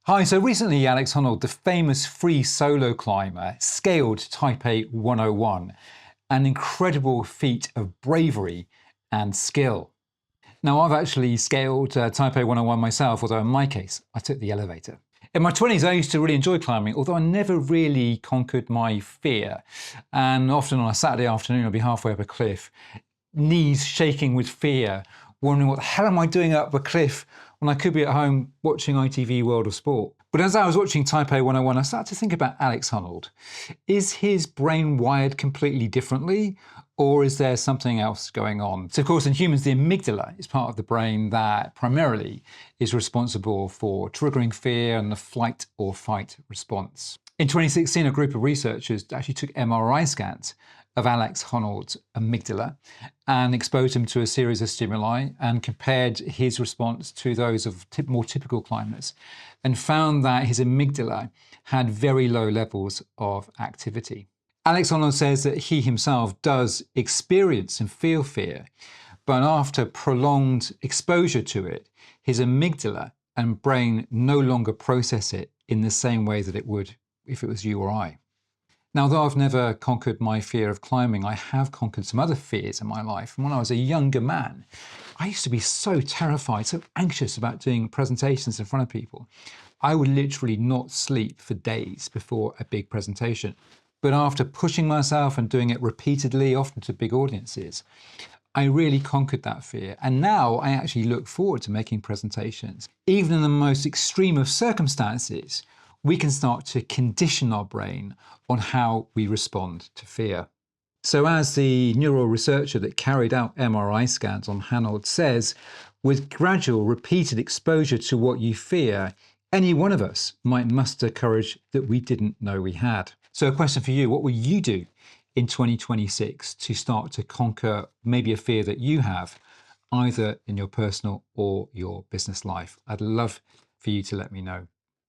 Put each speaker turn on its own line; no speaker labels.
Hi, so recently Alex Honnold, the famous free solo climber, scaled Taipei 101, an incredible feat of bravery and skill. Now, I've actually scaled Taipei 101 myself, although in my case, I took the elevator. In my 20s, I used to really enjoy climbing, although I never really conquered my fear. And often on a Saturday afternoon, I'd be halfway up a cliff, knees shaking with fear, wondering what the hell am I doing up a cliff when I could be at home watching ITV World of Sport. But as I was watching Taipei 101, I started to think about Alex Honnold. Is his brain wired completely differently, or is there something else going on? So of course in humans, the amygdala is part of the brain that primarily is responsible for triggering fear and the flight or fight response. In 2016, a group of researchers actually took MRI scans of Alex Honnold's amygdala and exposed him to a series of stimuli and compared his response to those of more typical climbers and found that his amygdala had very low levels of activity. Alex Honnold says that he himself does experience and feel fear, but after prolonged exposure to it, his amygdala and brain no longer process it in the same way that it would if it was you or I. Now, though I've never conquered my fear of climbing, I have conquered some other fears in my life. And when I was a younger man, I used to be so terrified, so anxious about doing presentations in front of people. I would literally not sleep for days before a big presentation. But after pushing myself and doing it repeatedly, often to big audiences, I really conquered that fear. And now I actually look forward to making presentations. Even in the most extreme of circumstances, we can start to condition our brain on how we respond to fear. So as the neural researcher that carried out MRI scans on Honnold says, with gradual repeated exposure to what you fear, any one of us might muster courage that we didn't know we had. So a question for you, what will you do in 2026 to start to conquer maybe a fear that you have, either in your personal or your business life? I'd love for you to let me know.